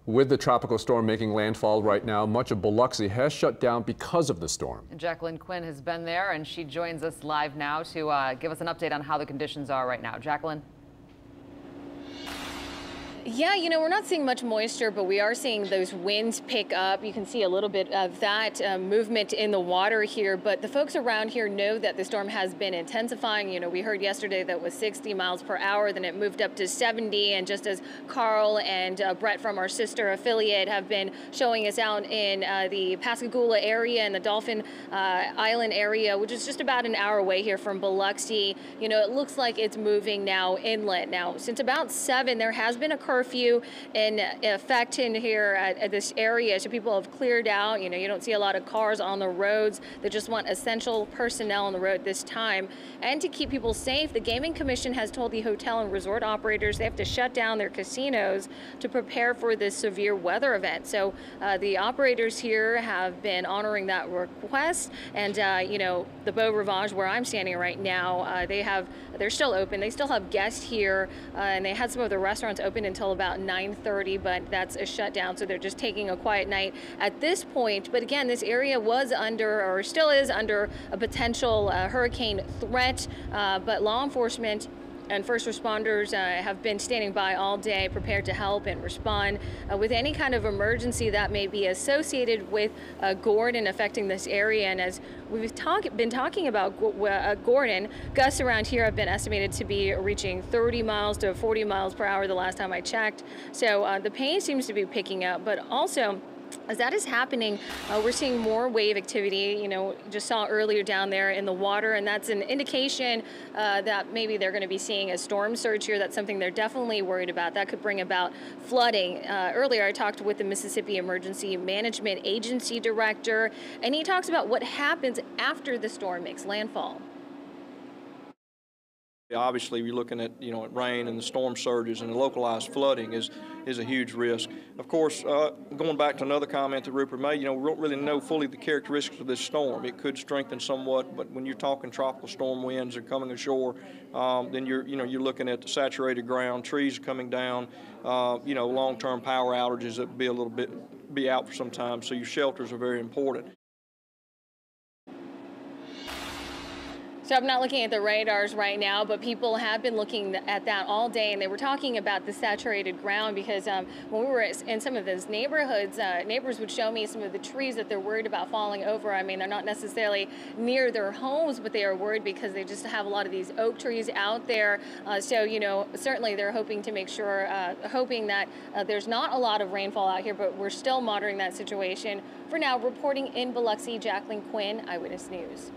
With the tropical storm making landfall right now, much of Biloxi has shut down because of the storm. And Jacqueline Quinn has been there, and she joins us live now to give us an update on how the conditions are right now. Jacqueline? Yeah, we're not seeing much moisture, but we are seeing those winds pick up. You can see a little bit of that movement in the water here, but the folks around here know that the storm has been intensifying. We heard yesterday that it was 60 miles per hour, then it moved up to 70, and just as Carl and Brett from our sister affiliate have been showing us out in the Pascagoula area and the Dolphin Island area, which is just about an hour away here from Biloxi, it looks like it's moving now inland. Now, since about 7, there has been a curfew in effect in here at this area, so people have cleared out. You don't see a lot of cars on the roads. They just want essential personnel on the road this time. And to keep people safe, the Gaming Commission has told the hotel and resort operators they have to shut down their casinos to prepare for this severe weather event. So the operators here have been honoring that request, and the Beau Rivage, where I'm standing right now, they're still open. They still have guests here, and they had some of the restaurants open until about 9:30, but that's a shutdown, so they're just taking a quiet night at this point. But again, this area was under, or still is under, a potential hurricane threat, but law enforcement and first responders have been standing by all day, prepared to help and respond with any kind of emergency that may be associated with Gordon affecting this area. And as we've been talking about Gordon, gusts around here have been estimated to be reaching 30 miles to 40 miles per hour the last time I checked. So the pain seems to be picking up, but also, as that is happening, we're seeing more wave activity. Just saw earlier down there in the water, and that's an indication that maybe they're going to be seeing a storm surge here. That's something they're definitely worried about. That could bring about flooding. Earlier, I talked with the Mississippi Emergency Management Agency director, and he talks about what happens after the storm makes landfall. Obviously, you're looking at at rain and the storm surges, and the localized flooding is a huge risk. Of course, going back to another comment that Rupert made, we don't really know fully the characteristics of this storm. It could strengthen somewhat, but when you're talking tropical storm winds are coming ashore, then you're looking at saturated ground, trees coming down, long-term power outages that be out for some time. So your shelters are very important. So I'm not looking at the radars right now, but people have been looking at that all day, and they were talking about the saturated ground because when we were in some of those neighborhoods, neighbors would show me some of the trees that they're worried about falling over. I mean, they're not necessarily near their homes, but they are worried because they just have a lot of these oak trees out there. So, certainly they're hoping to make sure, hoping that there's not a lot of rainfall out here, but we're still monitoring that situation. For now, reporting in Biloxi, Jacqueline Quinn, Eyewitness News.